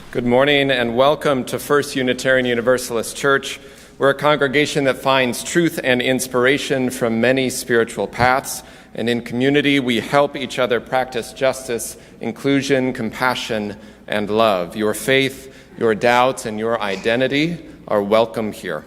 Good morning and welcome to First Unitarian Universalist Church. We're a congregation that finds truth and inspiration from many spiritual paths, and in community we help each other practice justice, inclusion, compassion, and love. Your faith, your doubts, and your identity are welcome here.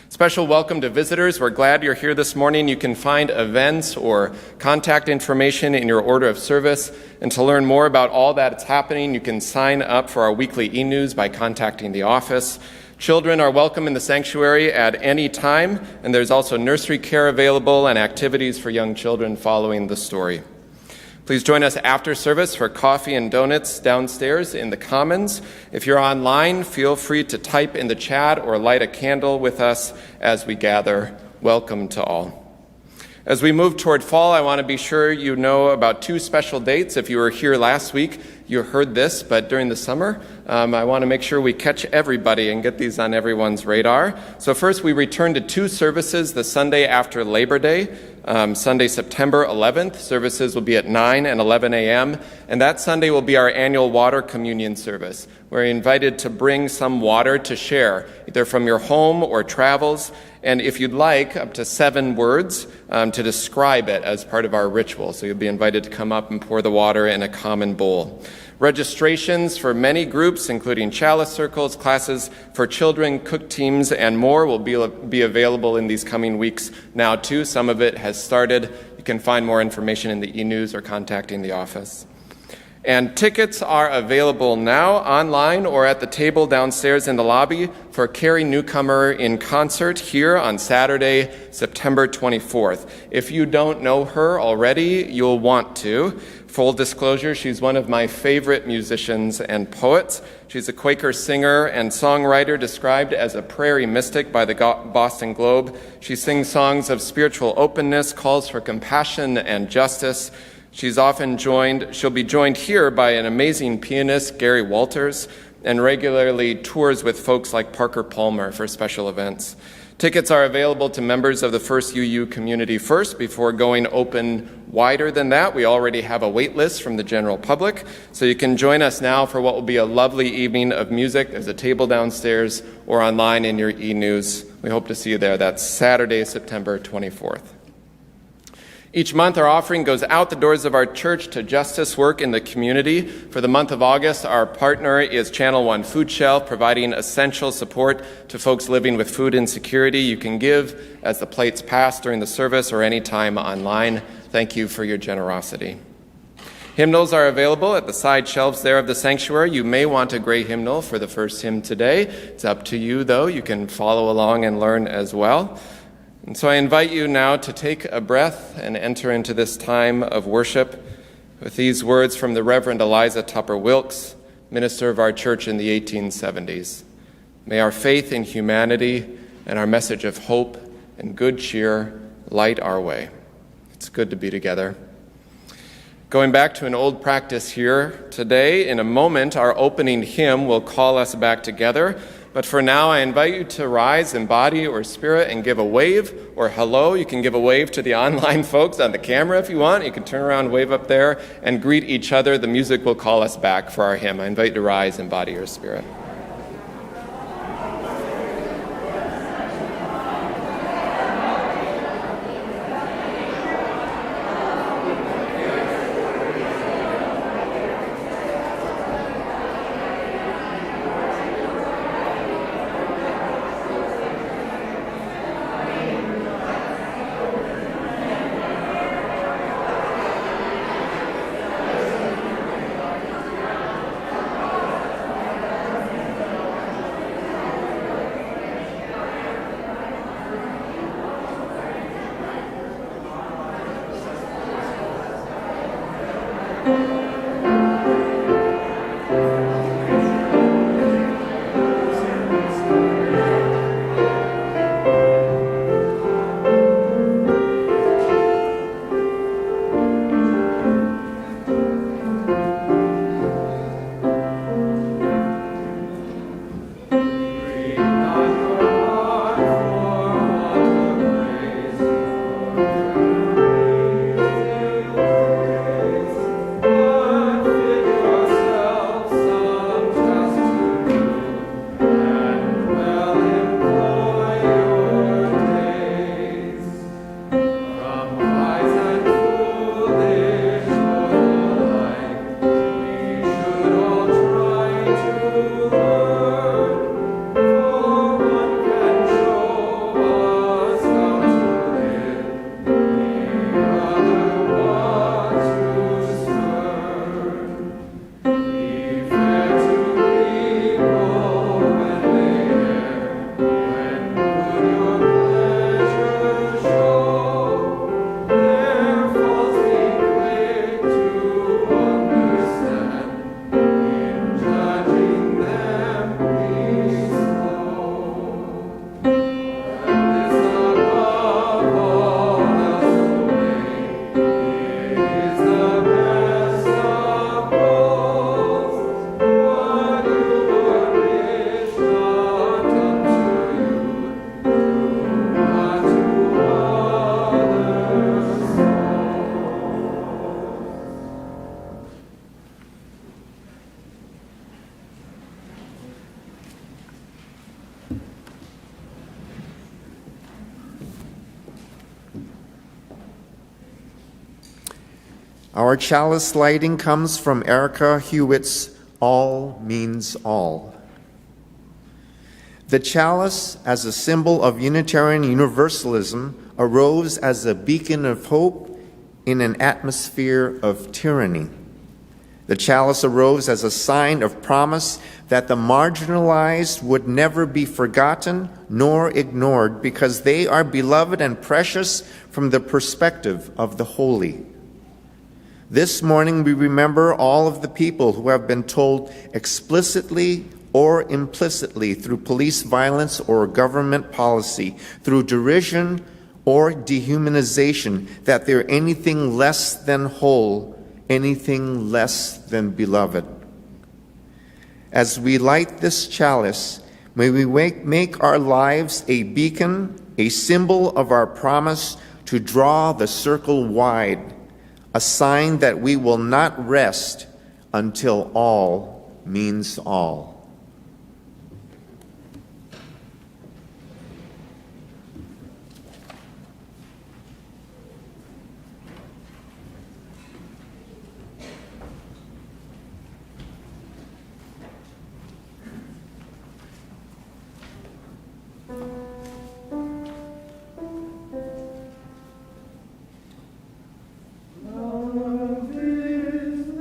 Special welcome to visitors. We're glad you're here this morning. You can find events or contact information in your order of service. And to learn more about all that's happening, you can sign up for our weekly e-news by contacting the office. Children are welcome in the sanctuary at any time, and there's also nursery care available and activities for young children following the story. Please join us after service for coffee and donuts downstairs in the Commons. If you're online, feel free to type in the chat or light a candle with us as we gather. Welcome to all. As we move toward fall, I want to be sure you know about two special dates. If you were here last week, you heard this, but during the summer, I want to make sure we catch everybody and get these on everyone's radar. So first, we return to two services the Sunday after Labor Day. Sunday, September 11th, services will be at 9 and 11 a.m., and that Sunday will be our annual water communion service. We're invited to bring some water to share, either from your home or travels, and if you'd like, up to 7 words to describe it as part of our ritual. So you'll be invited to come up and pour the water in a common bowl. Registrations for many groups, including chalice circles, classes for children, cook teams, and more will be available in these coming weeks now too. Some of it has started. You can find more information in the e-news or contacting the office. And tickets are available now online or at the table downstairs in the lobby for Carrie Newcomer in concert here on Saturday, September 24th. If you don't know her already, you'll want to. Full disclosure, she's one of my favorite musicians and poets. She's a Quaker singer and songwriter described as a prairie mystic by the Boston Globe. She sings songs of spiritual openness, calls for compassion and justice. She'll be joined here by an amazing pianist, Gary Walters, and regularly tours with folks like Parker Palmer for special events. Tickets are available to members of the First UU community first before going open wider than that. We already have a wait list from the general public, so you can join us now for what will be a lovely evening of music. There's a table downstairs or online in your e-news. We hope to see you there. That's Saturday, September 24th. Each month, our offering goes out the doors of our church to justice work in the community. For the month of August, our partner is Channel One Food Shelf, providing essential support to folks living with food insecurity. You can give as the plates pass during the service or any time online. Thank you for your generosity. Hymnals are available at the side shelves there of the sanctuary. You may want a gray hymnal for the first hymn today. It's up to you, though. You can follow along and learn as well. And so I invite you now to take a breath and enter into this time of worship with these words from the Reverend Eliza Tupper Wilkes, minister of our church in the 1870s. May our faith in humanity and our message of hope and good cheer light our way. It's good to be together. Going back to an old practice here today, in a moment, our opening hymn will call us back together. But for now, I invite you to rise in body or spirit and give a wave or hello. You can give a wave to the online folks on the camera if you want. You can turn around, wave up there, and greet each other. The music will call us back for our hymn. I invite you to rise in body or spirit. Our chalice lighting comes from Erica Hewitt's All Means All. The chalice, as a symbol of Unitarian Universalism, arose as a beacon of hope in an atmosphere of tyranny. The chalice arose as a sign of promise that the marginalized would never be forgotten nor ignored because they are beloved and precious from the perspective of the holy. This morning we remember all of the people who have been told explicitly or implicitly through police violence or government policy, through derision or dehumanization, that they're anything less than whole, anything less than beloved. As we light this chalice, may we make our lives a beacon, a symbol of our promise to draw the circle wide, a sign that we will not rest until all means all. Love is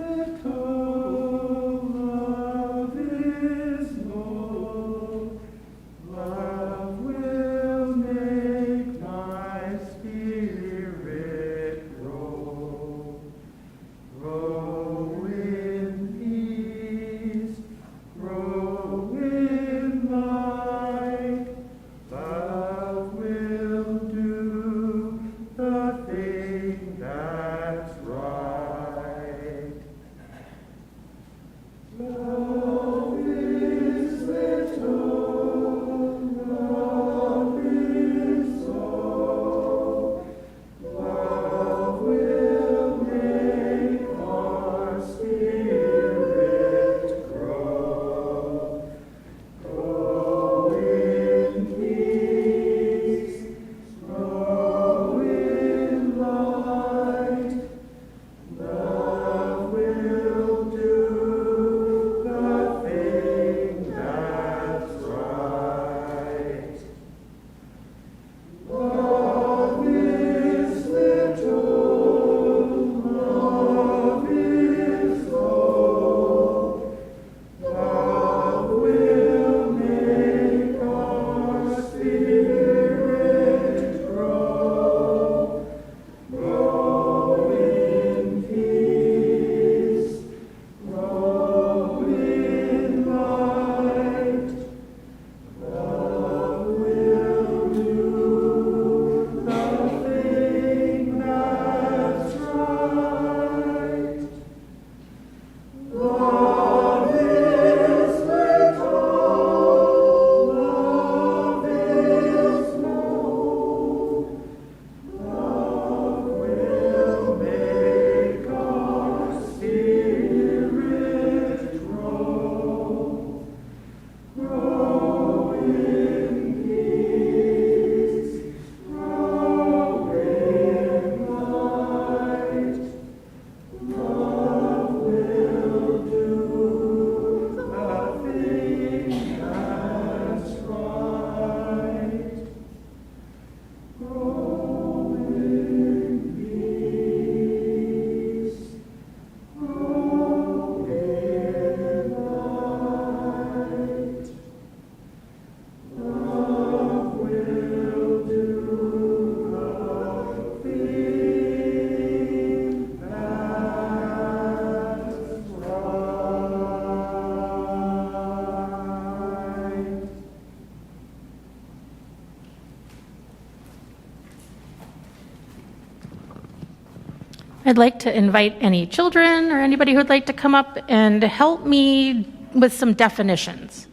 I'd like to invite any children or anybody who'd like to come up and help me with some definitions.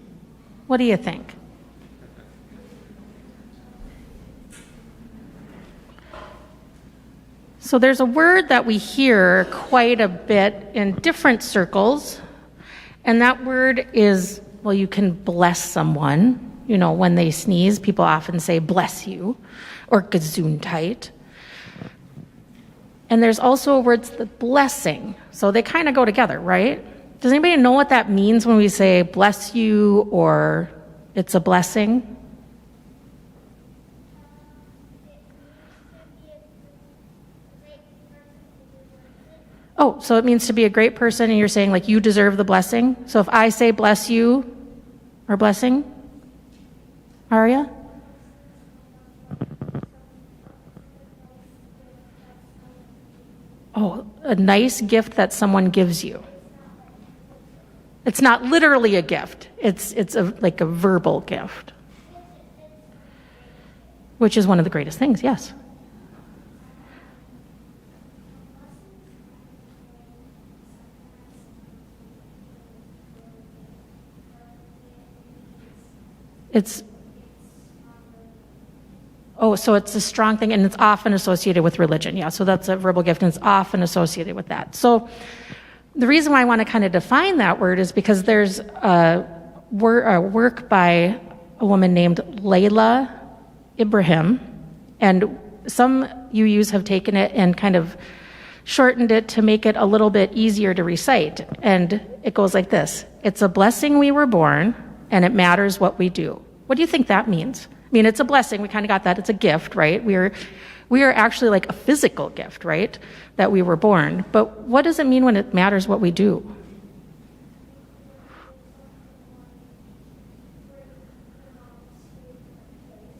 What do you think? So there's a word that we hear quite a bit in different circles, and that word is, well, you can bless someone. You know, when they sneeze, people often say, bless you, or gesundheit. And there's also a word, the blessing. So they kind of go together, right? Does anybody know what that means when we say bless you or it's a blessing? Oh, so it means to be a great person, and you're saying like you deserve the blessing? So if I say bless you or blessing, Arya? Oh, a nice gift that someone gives you. It's not literally a gift. It's like a verbal gift, which is one of the greatest things, yes. So it's a strong thing, and it's often associated with religion. Yeah, so that's a verbal gift, and it's often associated with that. So the reason why I want to kind of define that word is because there's a work by a woman named Layla Ibrahim, and some UUs have taken it and kind of shortened it to make it a little bit easier to recite. And it goes like this: it's a blessing we were born, and it matters what we do. What do you think that means? I mean, it's a blessing. We kind of got that. It's a gift, right? We are actually like a physical gift, right? That we were born. But what does it mean when it matters what we do?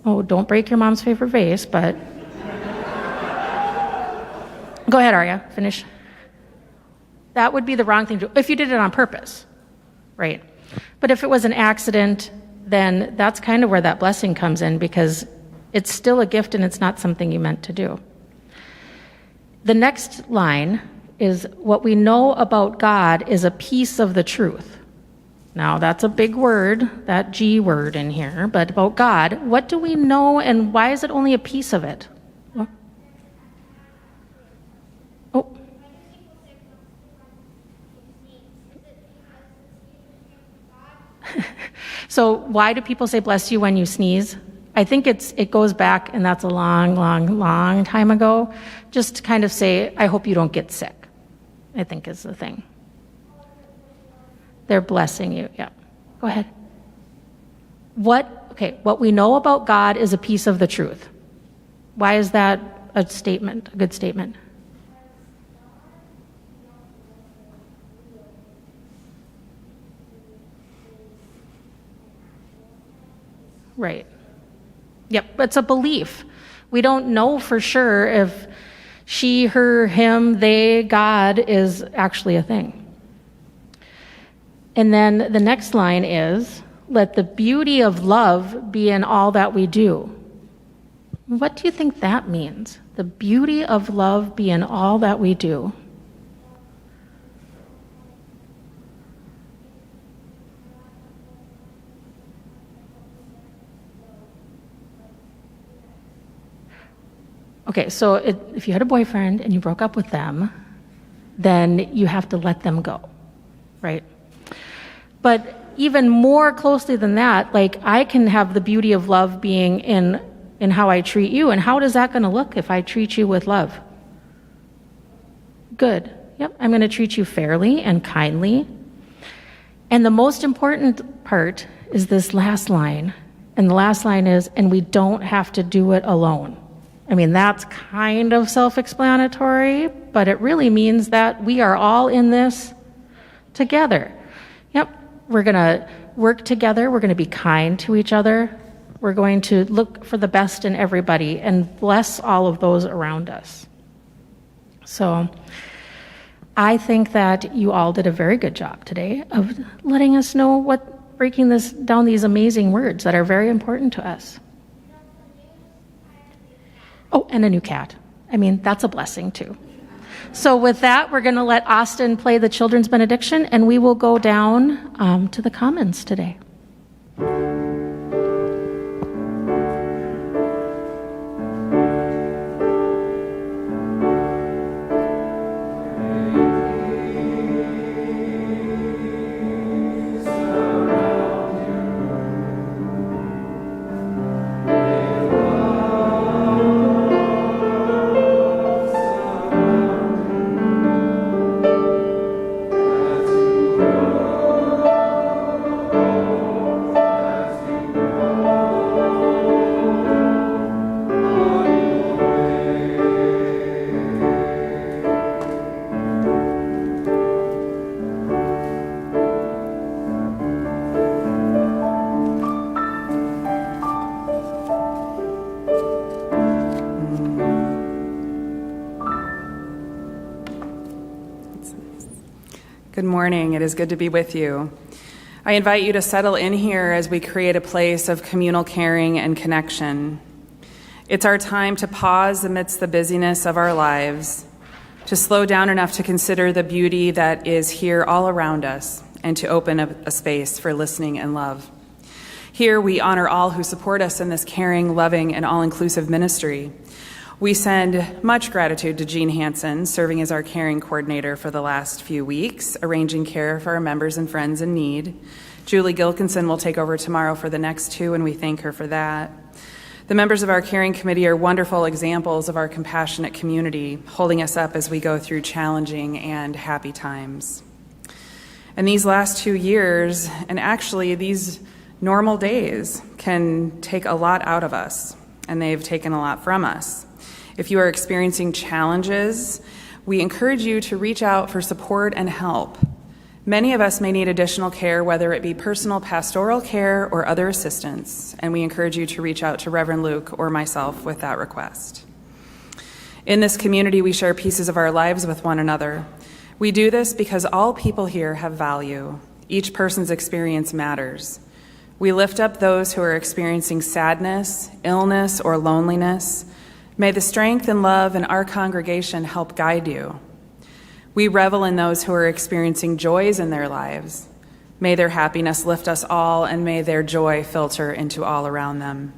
Oh, don't break your mom's favorite vase, but... Go ahead, Arya. Finish. That would be the wrong thing to do if you did it on purpose, right? But if it was an accident, then that's kind of where that blessing comes in, because it's still a gift and it's not something you meant to do. The next line is what we know about God is a piece of the truth. Now, that's a big word, that G word in here, but about God, what do we know and why is it only a piece of it? Oh. So why do people say bless you when you sneeze? I think it goes back, and that's a long, long, long time ago, just to kind of say, I hope you don't get sick, I think is the thing. They're blessing you, yeah. Go ahead. What we know about God is a piece of the truth. Why is that a statement, a good statement? Right. Yep, it's a belief. We don't know for sure if she, her, him, they, God is actually a thing. And then the next line is, let the beauty of love be in all that we do. What do you think that means? The beauty of love be in all that we do. Okay, so if you had a boyfriend and you broke up with them, then you have to let them go, right? But even more closely than that, like I can have the beauty of love being in how I treat you. And how is that going to look if I treat you with love? Good. Yep, I'm going to treat you fairly and kindly. And the most important part is this last line. And the last line is, and we don't have to do it alone. I mean, that's kind of self-explanatory, but it really means that we are all in this together. Yep, we're going to work together. We're going to be kind to each other. We're going to look for the best in everybody and bless all of those around us. So I think that you all did a very good job today of letting us know breaking this down, these amazing words that are very important to us. Oh, and a new cat. I mean, that's a blessing too. So with that, we're going to let Austin play the children's benediction, and we will go down to the Commons today. Good morning. It is good to be with you. I invite you to settle in here as we create a place of communal caring and connection. It's our time to pause amidst the busyness of our lives, to slow down enough to consider the beauty that is here all around us, and to open a space for listening and love. Here we honor all who support us in this caring, loving, and all-inclusive ministry. We send much gratitude to Jean Hansen, serving as our caring coordinator for the last few weeks, arranging care for our members and friends in need. Julie Gilkinson will take over tomorrow for the next 2, and we thank her for that. The members of our caring committee are wonderful examples of our compassionate community, holding us up as we go through challenging and happy times. And these last 2 years, and actually these normal days, can take a lot out of us, and they've taken a lot from us. If you are experiencing challenges, we encourage you to reach out for support and help. Many of us may need additional care, whether it be personal pastoral care or other assistance, and we encourage you to reach out to Reverend Luke or myself with that request. In this community, we share pieces of our lives with one another. We do this because all people here have value. Each person's experience matters. We lift up those who are experiencing sadness, illness, or loneliness. May the strength and love in our congregation help guide you. We revel in those who are experiencing joys in their lives. May their happiness lift us all, and may their joy filter into all around them.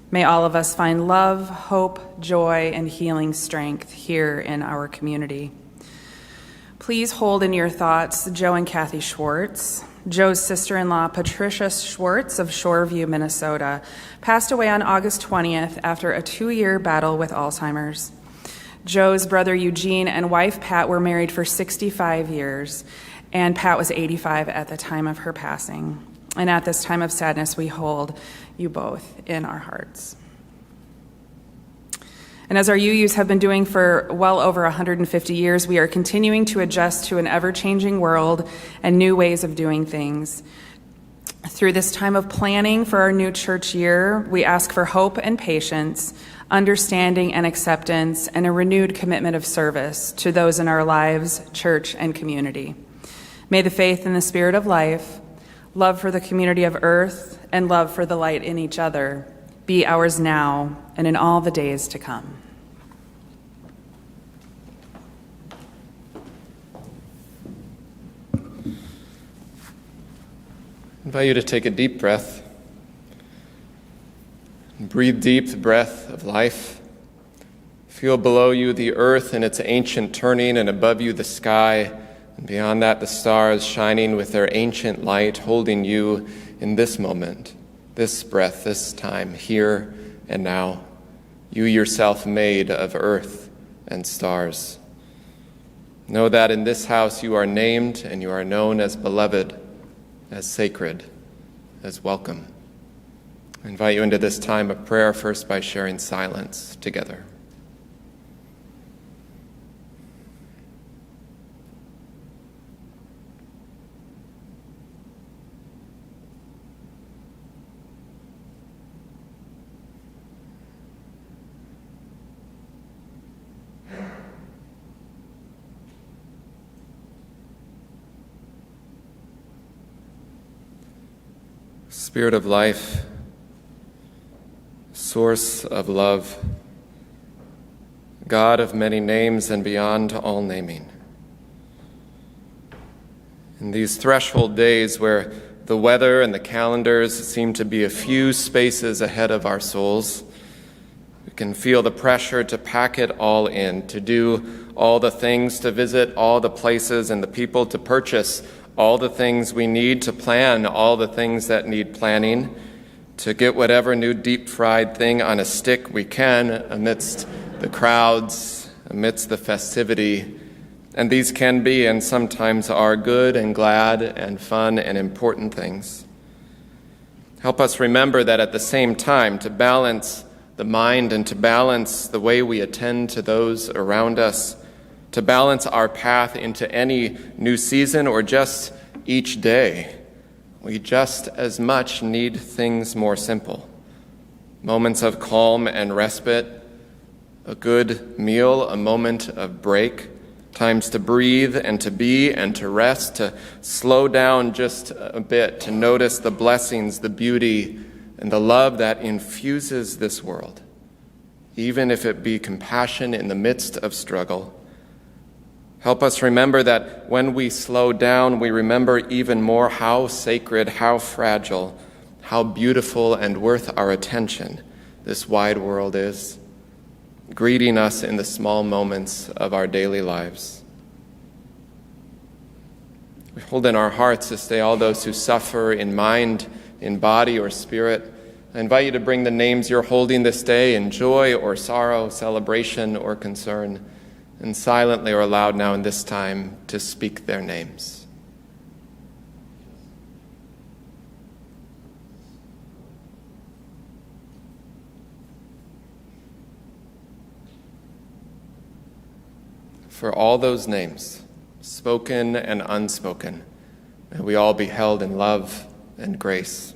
May all of us find love, hope, joy, and healing strength here in our community. Please hold in your thoughts Joe and Kathy Schwartz. Joe's sister-in-law, Patricia Schwartz of Shoreview, Minnesota, passed away on August 20th after a 2-year battle with Alzheimer's. Joe's brother Eugene and wife Pat were married for 65 years, and Pat was 85 at the time of her passing. And at this time of sadness, we hold you both in our hearts. And as our UUs have been doing for well over 150 years, we are continuing to adjust to an ever-changing world and new ways of doing things. Through this time of planning for our new church year, we ask for hope and patience, understanding and acceptance, and a renewed commitment of service to those in our lives, church, and community. May the faith in the Spirit of life, love for the community of earth, and love for the light in each other be ours now and in all the days to come. I invite you to take a deep breath. Breathe deep the breath of life. Feel below you the earth in its ancient turning, and above you the sky, and beyond that the stars shining with their ancient light, holding you in this moment, this breath, this time, here and now. You yourself made of earth and stars. Know that in this house you are named and you are known as beloved, as sacred, as welcome. I invite you into this time of prayer, first by sharing silence together. Spirit of life, source of love, God of many names and beyond all naming. In these threshold days where the weather and the calendars seem to be a few spaces ahead of our souls, we can feel the pressure to pack it all in, to do all the things, to visit all the places and the people, to purchase all the things we need, to plan all the things that need planning, to get whatever new deep-fried thing on a stick we can amidst the crowds, amidst the festivity. And these can be and sometimes are good and glad and fun and important things. Help us remember that at the same time, to balance the mind and to balance the way we attend to those around us, to balance our path into any new season or just each day, we just as much need things more simple. Moments of calm and respite, a good meal, a moment of break, times to breathe and to be and to rest, to slow down just a bit, to notice the blessings, the beauty, and the love that infuses this world, even if it be compassion in the midst of struggle. Help us remember that when we slow down, we remember even more how sacred, how fragile, how beautiful and worth our attention this wide world is, greeting us in the small moments of our daily lives. We hold in our hearts this day all those who suffer in mind, in body or spirit. I invite you to bring the names you're holding this day in joy or sorrow, celebration or concern, and silently or aloud now in this time to speak their names. For all those names, spoken and unspoken, may we all be held in love and grace.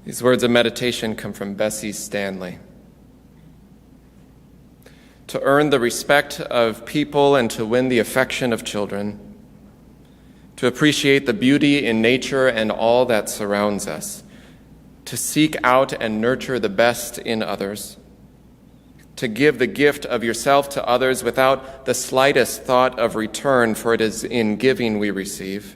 These words of meditation come from Bessie Stanley. To earn the respect of people and to win the affection of children, to appreciate the beauty in nature and all that surrounds us, to seek out and nurture the best in others, to give the gift of yourself to others without the slightest thought of return, for it is in giving we receive,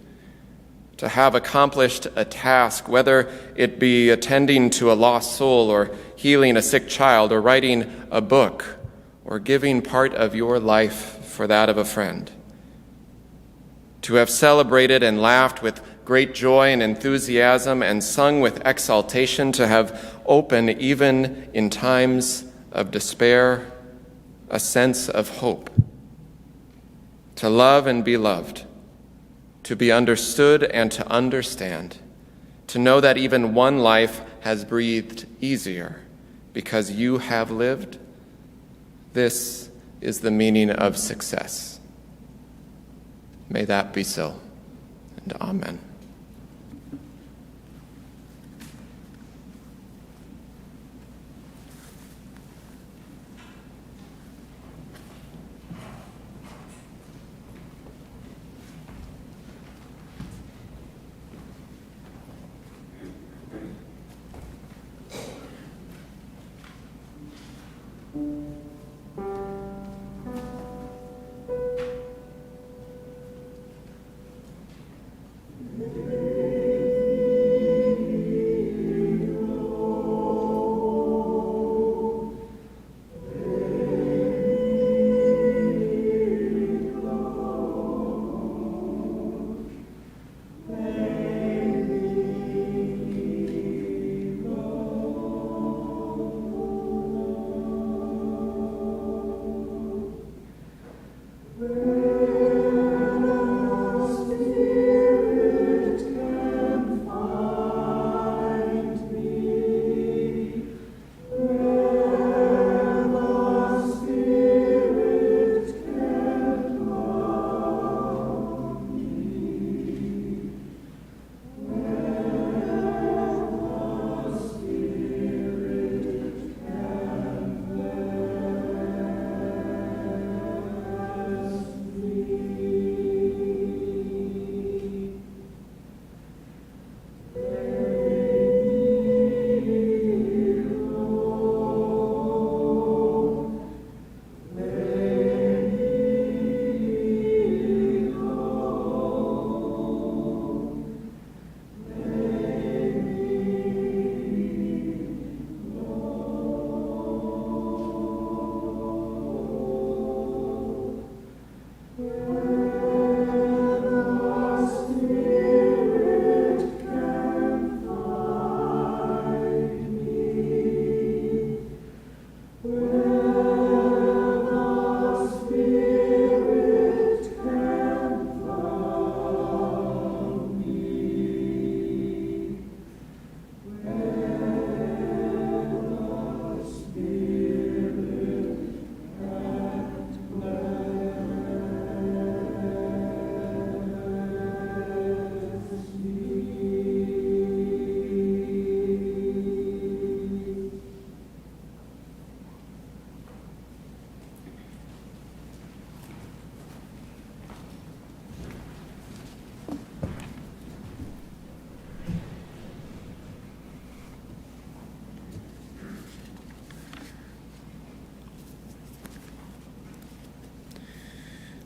to have accomplished a task, whether it be attending to a lost soul or healing a sick child or writing a book or giving part of your life for that of a friend, to have celebrated and laughed with great joy and enthusiasm and sung with exaltation, to have opened even in times of despair a sense of hope, to love and be loved, to be understood and to understand, to know that even one life has breathed easier because you have lived. This is the meaning of success. May that be so, and amen.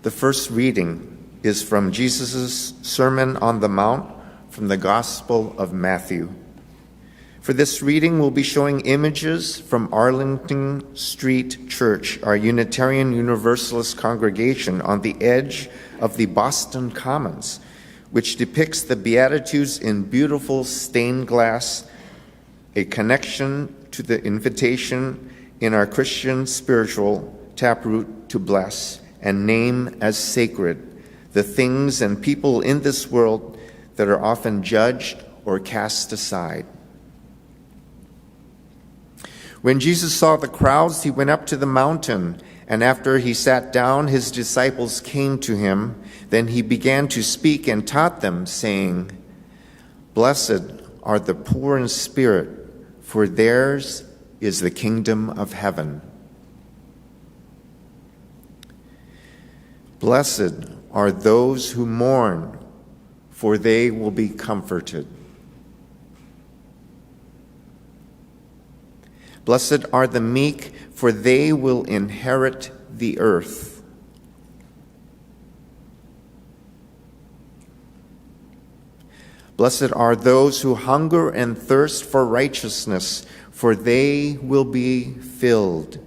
The first reading is from Jesus' Sermon on the Mount from the Gospel of Matthew. For this reading, we'll be showing images from Arlington Street Church, our Unitarian Universalist congregation on the edge of the Boston Commons, which depicts the Beatitudes in beautiful stained glass, a connection to the invitation in our Christian spiritual taproot to bless and name as sacred the things and people in this world that are often judged or cast aside. When Jesus saw the crowds, he went up to the mountain, and after he sat down, his disciples came to him. Then he began to speak and taught them, saying, "Blessed are the poor in spirit, for theirs is the kingdom of heaven. Blessed are those who mourn, for they will be comforted. Blessed are the meek, for they will inherit the earth. Blessed are those who hunger and thirst for righteousness, for they will be filled.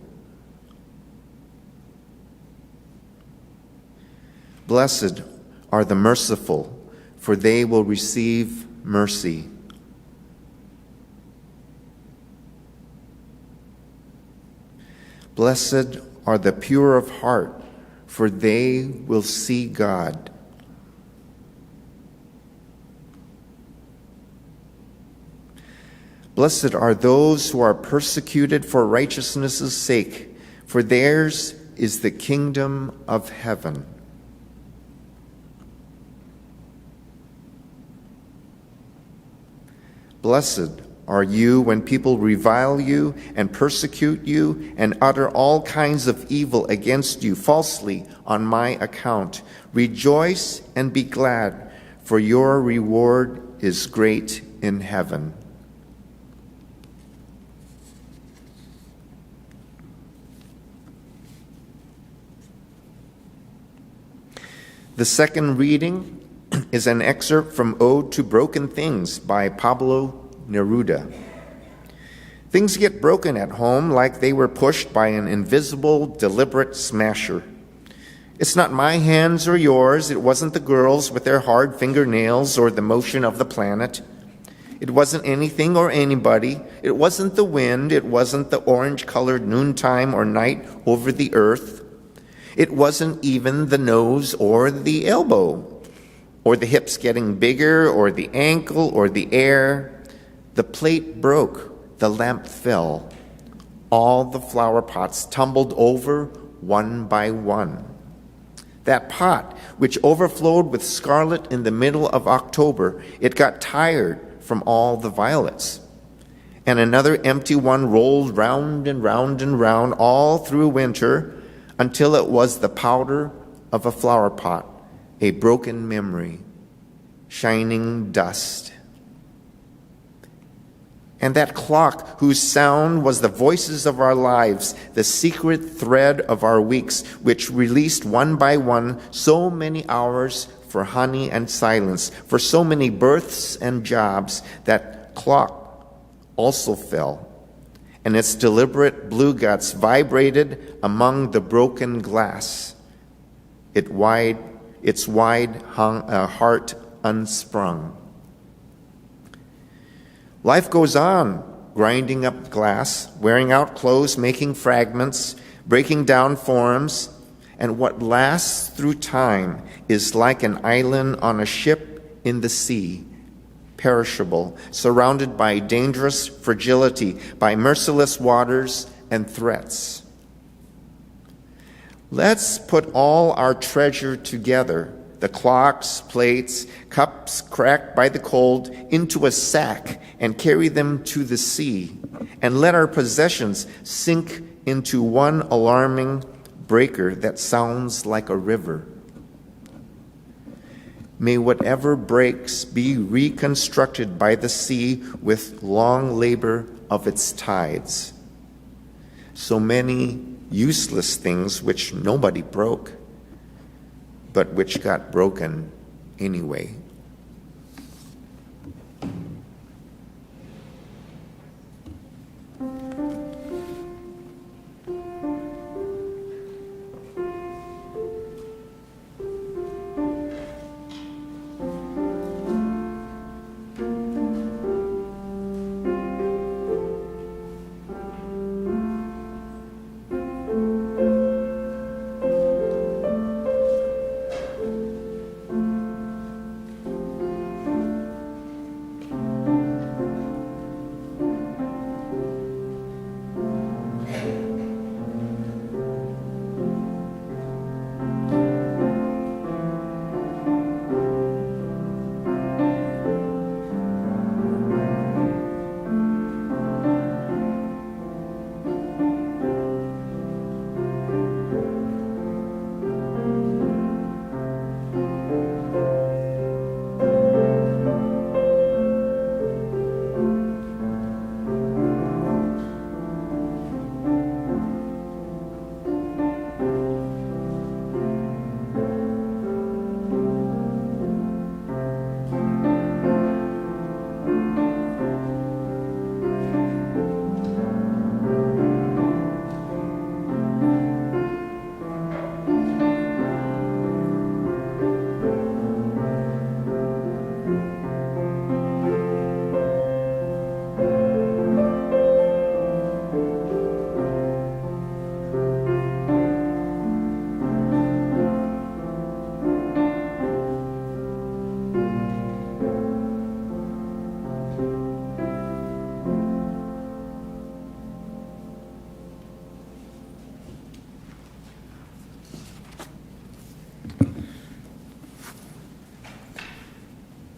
Blessed are the merciful, for they will receive mercy. Blessed are the pure of heart, for they will see God. Blessed are those who are persecuted for righteousness' sake, for theirs is the kingdom of heaven. Blessed are you when people revile you and persecute you and utter all kinds of evil against you falsely on my account. Rejoice and be glad, for your reward is great in heaven. The second reading is an excerpt from Ode to Broken Things by Pablo Neruda. Things get broken at home like they were pushed by an invisible, deliberate smasher. It's not my hands or yours. It wasn't the girls with their hard fingernails or the motion of the planet. It wasn't anything or anybody. It wasn't the wind. It wasn't the orange-colored noontime or night over the earth. It wasn't even the nose or the elbow, or the hips getting bigger, or the ankle, or the air. The plate broke, the lamp fell. All the flower pots tumbled over one by one. That pot, which overflowed with scarlet in the middle of October, it got tired from all the violets. And another empty one rolled round and round and round all through winter, until it was the powder of a flower pot, a broken memory, shining dust. And that clock whose sound was the voices of our lives, the secret thread of our weeks, which released one by one so many hours for honey and silence, for so many births and jobs, that clock also fell. And its deliberate blue guts vibrated among the broken glass, its wide heart unsprung. Life goes on, grinding up glass, wearing out clothes, making fragments, breaking down forms, and what lasts through time is like an island on a ship in the sea, perishable, surrounded by dangerous fragility, by merciless waters and threats. Let's put all our treasure together, the clocks, plates, cups cracked by the cold, into a sack and carry them to the sea, and let our possessions sink into one alarming breaker that sounds like a river. May whatever breaks be reconstructed by the sea with long labor of its tides. So many useless things which nobody broke, but which got broken anyway.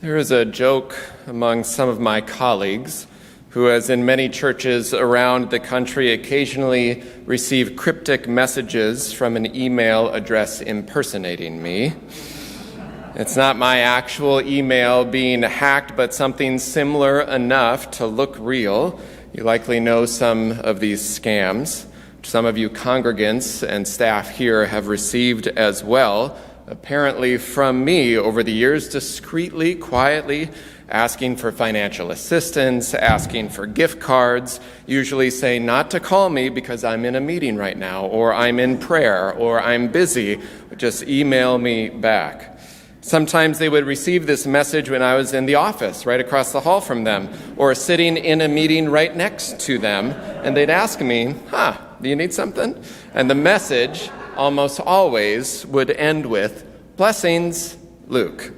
There is a joke among some of my colleagues who, as in many churches around the country, occasionally receive cryptic messages from an email address impersonating me. It's not my actual email being hacked, but something similar enough to look real. You likely know some of these scams. Some of you congregants and staff here have received as well, apparently from me over the years, discreetly, quietly, asking for financial assistance, asking for gift cards, usually saying not to call me because I'm in a meeting right now, or I'm in prayer, or I'm busy. Just email me back. Sometimes they would receive this message when I was in the office right across the hall from them, or sitting in a meeting right next to them, and they'd ask me, do you need something? And the message almost always would end with, "Blessings, Luke."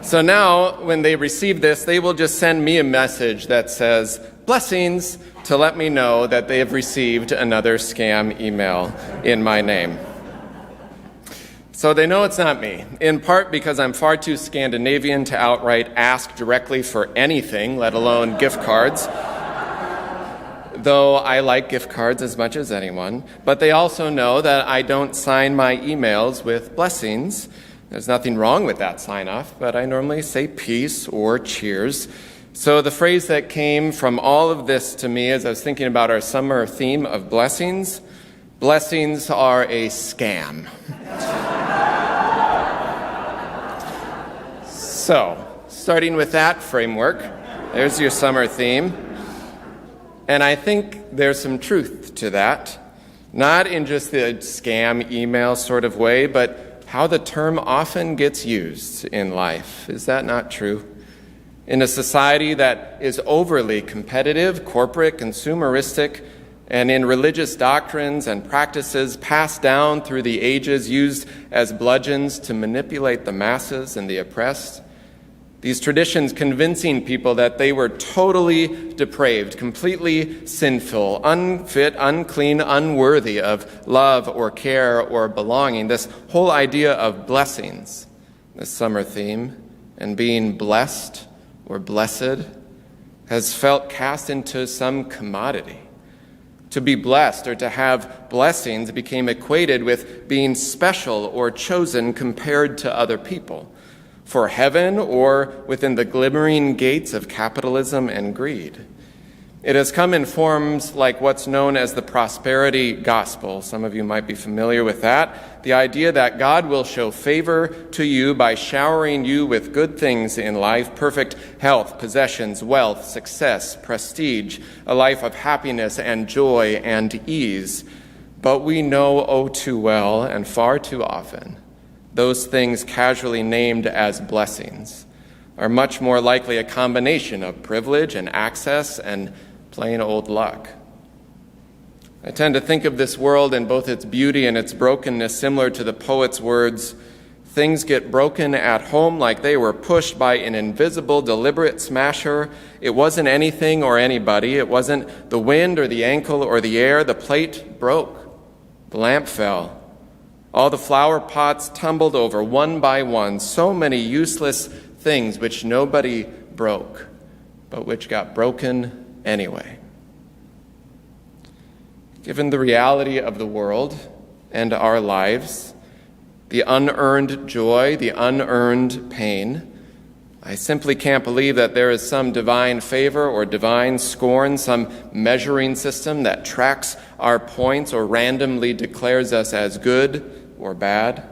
So now, when they receive this, they will just send me a message that says, "Blessings," to let me know that they have received another scam email in my name. So they know it's not me, in part because I'm far too Scandinavian to outright ask directly for anything, let alone gift cards. Though I like gift cards as much as anyone, but they also know that I don't sign my emails with blessings. There's nothing wrong with that sign-off, but I normally say peace or cheers. So the phrase that came from all of this to me as I was thinking about our summer theme of blessings, blessings are a scam. So, starting with that framework, there's your summer theme. And I think there's some truth to that, not in just the scam email sort of way, but how the term often gets used in life. Is that not true? In a society that is overly competitive, corporate, consumeristic, and in religious doctrines and practices passed down through the ages used as bludgeons to manipulate the masses and the oppressed, these traditions convincing people that they were totally depraved, completely sinful, unfit, unclean, unworthy of love or care or belonging. This whole idea of blessings, this summer theme, and being blessed or blessed, has felt cast into some commodity. To be blessed or to have blessings became equated with being special or chosen compared to other people, for heaven or within the glimmering gates of capitalism and greed. It has come in forms like what's known as the prosperity gospel. Some of you might be familiar with that. The idea that God will show favor to you by showering you with good things in life, perfect health, possessions, wealth, success, prestige, a life of happiness and joy and ease. But we know oh too well and far too often those things casually named as blessings are much more likely a combination of privilege and access and plain old luck. I tend to think of this world and both its beauty and its brokenness similar to the poet's words, "Things get broken at home like they were pushed by an invisible, deliberate smasher. It wasn't anything or anybody. It wasn't the wind or the ankle or the air. The plate broke. The lamp fell. All the flower pots tumbled over one by one. So many useless things which nobody broke, but which got broken anyway." Given the reality of the world and our lives, the unearned joy, the unearned pain, I simply can't believe that there is some divine favor or divine scorn, some measuring system that tracks our points or randomly declares us as good or bad.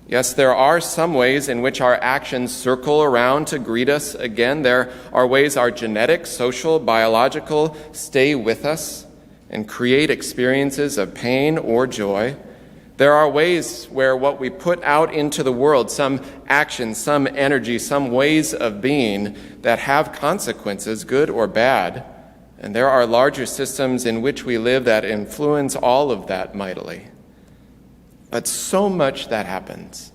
Yes, there are some ways in which our actions circle around to greet us again. There are ways our genetic, social, biological stay with us and create experiences of pain or joy. There are ways where what we put out into the world, some action, some energy, some ways of being that have consequences, good or bad. And there are larger systems in which we live that influence all of that mightily. But so much that happens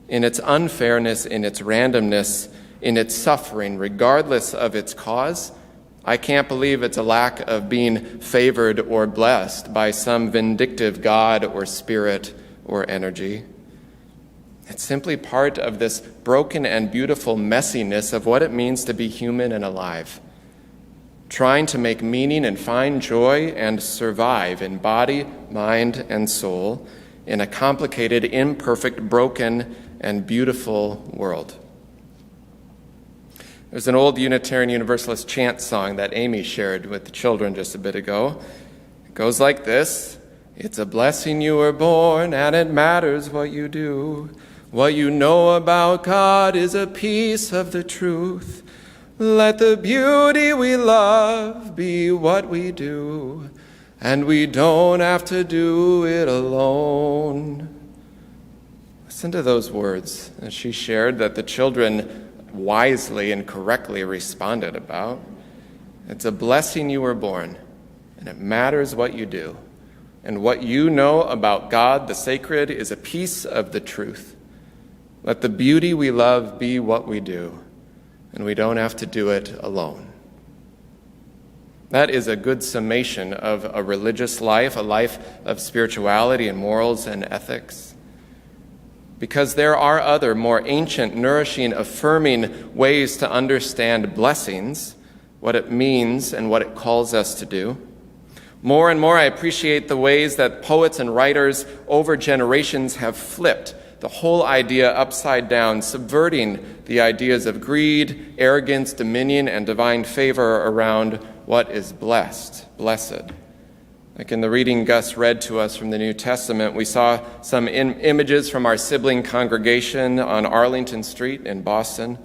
in its unfairness, in its randomness, in its suffering, regardless of its cause, I can't believe it's a lack of being favored or blessed by some vindictive God or spirit or energy. It's simply part of this broken and beautiful messiness of what it means to be human and alive, trying to make meaning and find joy and survive in body, mind, and soul in a complicated, imperfect, broken, and beautiful world. There's an old Unitarian Universalist chant song that Amy shared with the children just a bit ago. It goes like this: "It's a blessing you were born, and it matters what you do. What you know about God is a piece of the truth. Let the beauty we love be what we do, and we don't have to do it alone." Listen to those words that she shared that the children wisely and correctly responded about. It's a blessing you were born, and it matters what you do. And what you know about God, the sacred, is a piece of the truth. Let the beauty we love be what we do, and we don't have to do it alone. That is a good summation of a religious life, a life of spirituality and morals and ethics. Because there are other, more ancient, nourishing, affirming ways to understand blessings, what it means and what it calls us to do. More and more, I appreciate the ways that poets and writers over generations have flipped the whole idea upside down, subverting the ideas of greed, arrogance, dominion, and divine favor around what is blessed. Like in the reading Gus read to us from the New Testament, we saw some images from our sibling congregation on Arlington Street in Boston,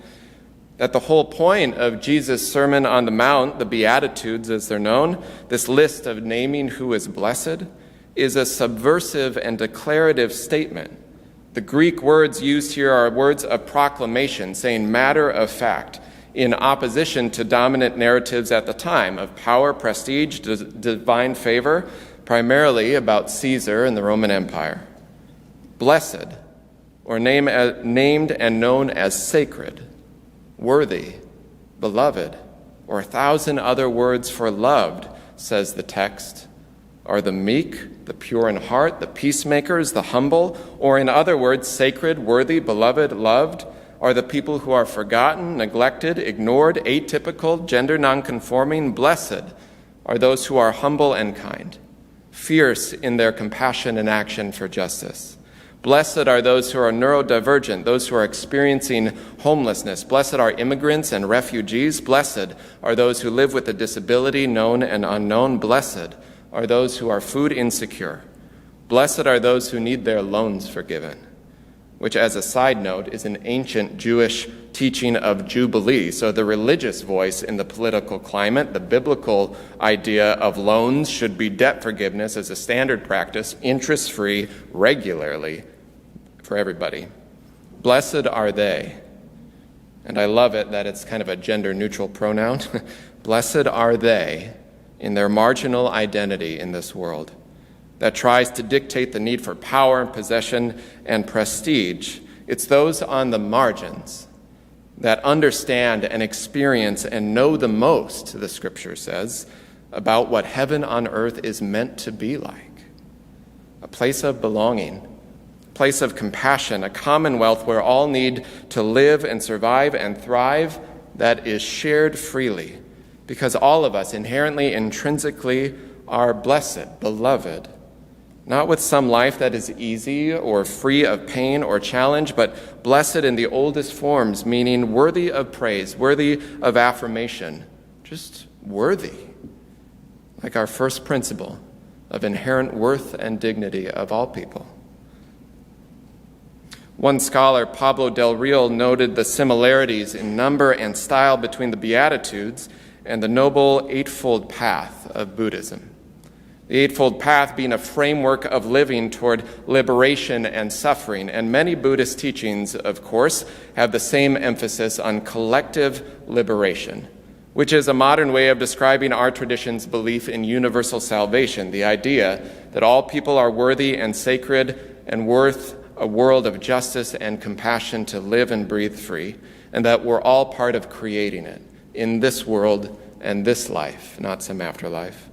that the whole point of Jesus' Sermon on the Mount, the Beatitudes as they're known, this list of naming who is blessed, is a subversive and declarative statement. The Greek words used here are words of proclamation, saying matter of fact, in opposition to dominant narratives at the time of power, prestige, divine favor, primarily about Caesar and the Roman Empire. Blessed, or named and known as sacred, worthy, beloved, or 1,000 other words for loved, says the text, are the meek, the pure in heart, the peacemakers, the humble, or in other words, sacred, worthy, beloved, loved, are the people who are forgotten, neglected, ignored, atypical, gender nonconforming. Blessed are those who are humble and kind, fierce in their compassion and action for justice. Blessed are those who are neurodivergent, those who are experiencing homelessness. Blessed are immigrants and refugees. Blessed are those who live with a disability, known and unknown. Blessed are those who are food insecure. Blessed are those who need their loans forgiven, which, as a side note, is an ancient Jewish teaching of Jubilee. So the religious voice in the political climate, the biblical idea of loans should be debt forgiveness as a standard practice, interest-free, regularly for everybody. Blessed are they. And I love it that it's kind of a gender-neutral pronoun. Blessed are they in their marginal identity in this world that tries to dictate the need for power and possession and prestige. It's those on the margins that understand and experience and know the most, the scripture says, about what heaven on earth is meant to be like. A place of belonging, a place of compassion, a commonwealth where all need to live and survive and thrive that is shared freely, because all of us inherently, intrinsically are blessed, beloved, not with some life that is easy or free of pain or challenge, but blessed in the oldest forms, meaning worthy of praise, worthy of affirmation, just worthy, like our first principle of inherent worth and dignity of all people. One scholar, Pablo del Real, noted the similarities in number and style between the Beatitudes and the Noble Eightfold Path of Buddhism. The Eightfold Path being a framework of living toward liberation and suffering. And many Buddhist teachings, of course, have the same emphasis on collective liberation, which is a modern way of describing our tradition's belief in universal salvation, the idea that all people are worthy and sacred and worth a world of justice and compassion to live and breathe free, and that we're all part of creating it in this world and this life, not some afterlife.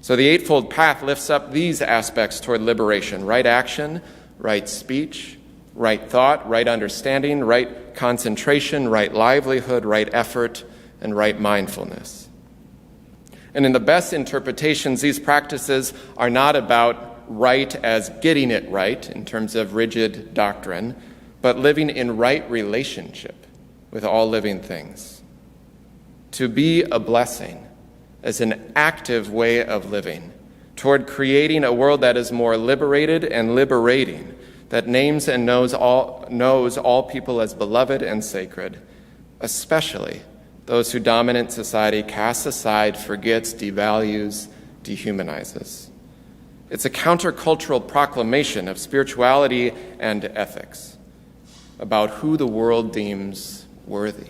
So the Eightfold Path lifts up these aspects toward liberation: right action, right speech, right thought, right understanding, right concentration, right livelihood, right effort, and right mindfulness. And in the best interpretations, these practices are not about right as getting it right in terms of rigid doctrine, but living in right relationship with all living things. To be a blessing is an active way of living toward creating a world that is more liberated and liberating, that names and knows all people as beloved and sacred, especially those who dominant society casts aside, forgets, devalues, dehumanizes. It's a countercultural proclamation of spirituality and ethics about who the world deems worthy.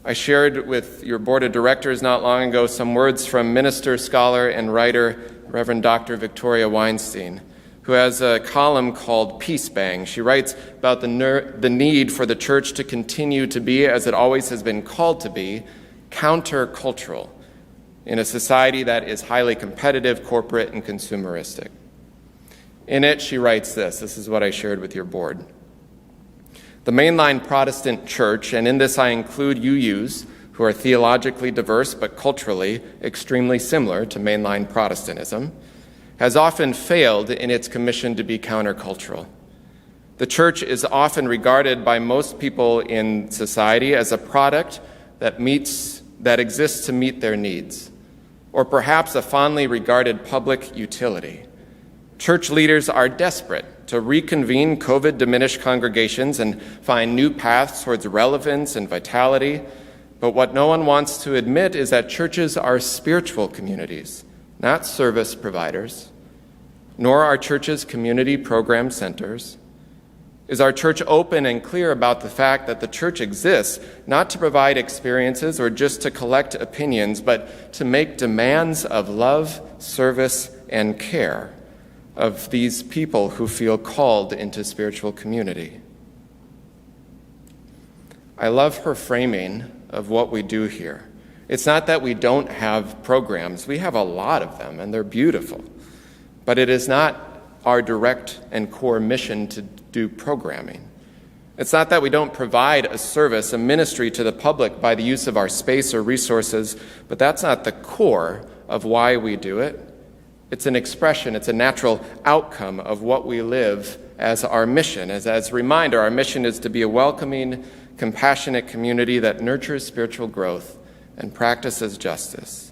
I shared with your board of directors not long ago some words from minister, scholar, and writer Reverend Dr. Victoria Weinstein, who has a column called Peace Bang. She writes about the need for the church to continue to be, as it always has been called to be, countercultural in a society that is highly competitive, corporate, and consumeristic. In it, she writes this. This is what I shared with your board. The mainline Protestant church, and in this I include UUs, who are theologically diverse but culturally extremely similar to mainline Protestantism, has often failed in its commission to be countercultural. The church is often regarded by most people in society as a product that exists to meet their needs, or perhaps a fondly regarded public utility. Church leaders are desperate to reconvene COVID-diminished congregations and find new paths towards relevance and vitality, but what no one wants to admit is that churches are spiritual communities, not service providers, nor are churches community program centers. Is our church open and clear about the fact that the church exists not to provide experiences or just to collect opinions, but to make demands of love, service, and care of these people who feel called into spiritual community? I love her framing of what we do here. It's not that we don't have programs. We have a lot of them, and they're beautiful. But it is not our direct and core mission to do programming. It's not that we don't provide a service, a ministry to the public by the use of our space or resources, but that's not the core of why we do it. It's an expression, it's a natural outcome of what we live as our mission. As a reminder, our mission is to be a welcoming, compassionate community that nurtures spiritual growth and practices justice.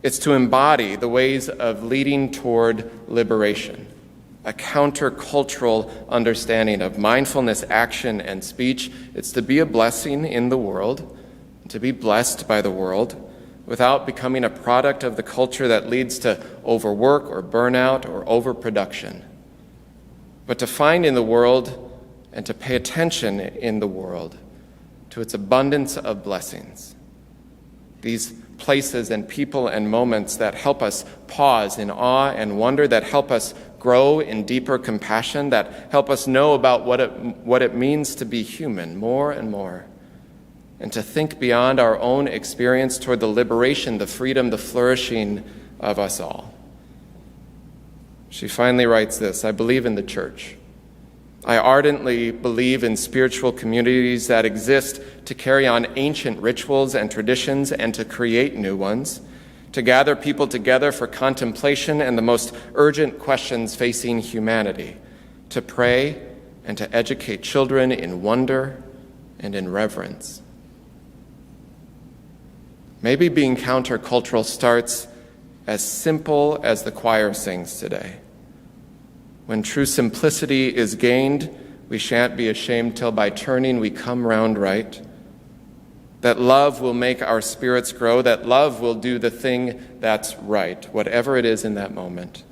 It's to embody the ways of leading toward liberation, a countercultural understanding of mindfulness, action, and speech. It's to be a blessing in the world, to be blessed by the world, without becoming a product of the culture that leads to overwork or burnout or overproduction, but to find in the world and to pay attention in the world to its abundance of blessings. These places and people and moments that help us pause in awe and wonder, that help us grow in deeper compassion, that help us know about what it means to be human more and more, and to think beyond our own experience toward the liberation, the freedom, the flourishing of us all. She finally writes this: I believe in the church. I ardently believe in spiritual communities that exist to carry on ancient rituals and traditions and to create new ones, to gather people together for contemplation and the most urgent questions facing humanity, to pray and to educate children in wonder and in reverence. Maybe being countercultural starts as simple as the choir sings today. When true simplicity is gained, we shan't be ashamed till by turning we come round right. That love will make our spirits grow, that love will do the thing that's right, whatever it is in that moment.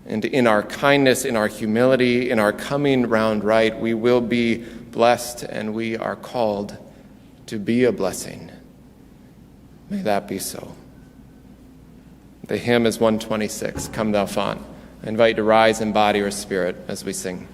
And in our kindness, in our humility, in our coming round right, we will be blessed and we are called to be a blessing. May that be so. The hymn is 126, Come Thou Font. I invite you to rise in body or spirit as we sing.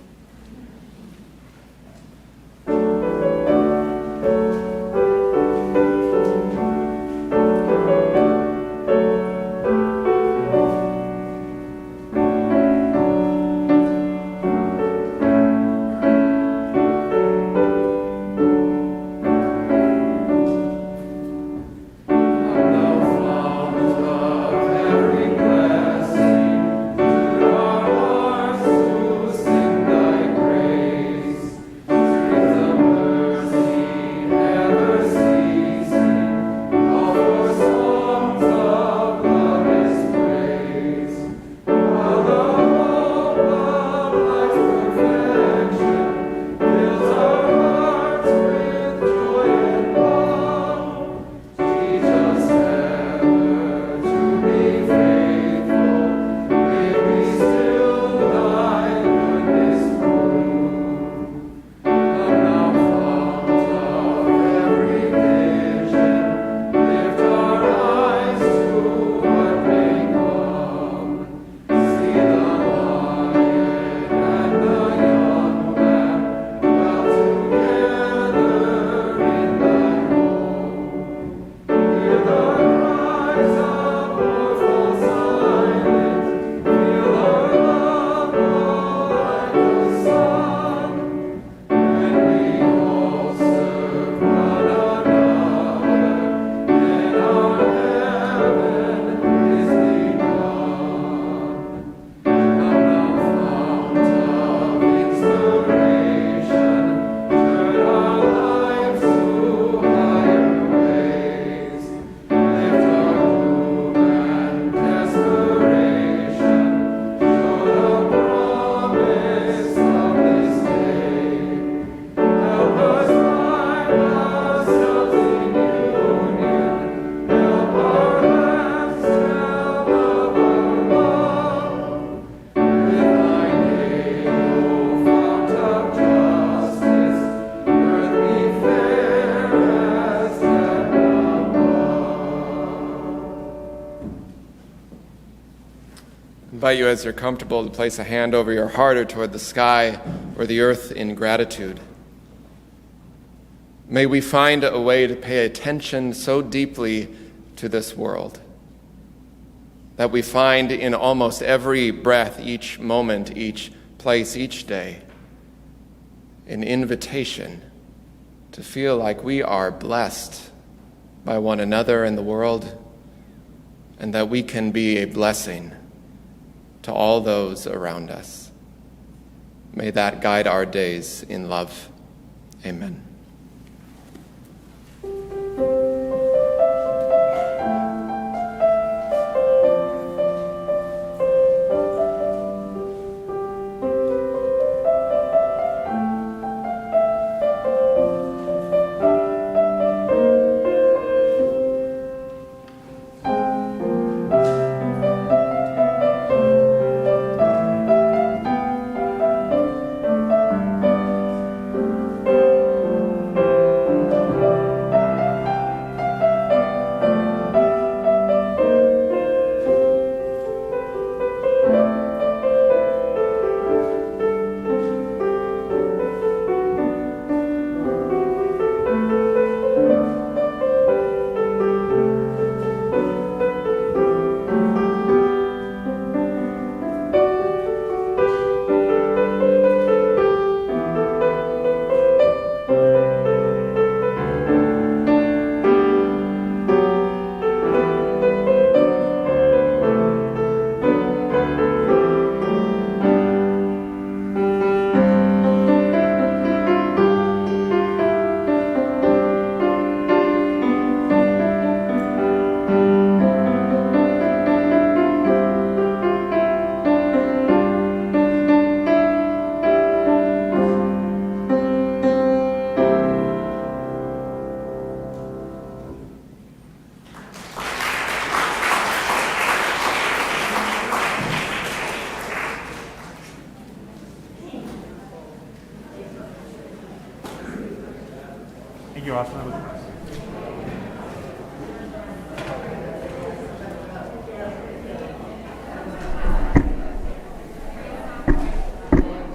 invite you, as you're comfortable, to place a hand over your heart or toward the sky or the earth in gratitude. May we find a way to pay attention so deeply to this world that we find in almost every breath, each moment, each place, each day, an invitation to feel like we are blessed by one another and the world, and that we can be a blessing to all those around us. May that guide our days in love. Amen. Thank you, Austin.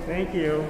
Thank you.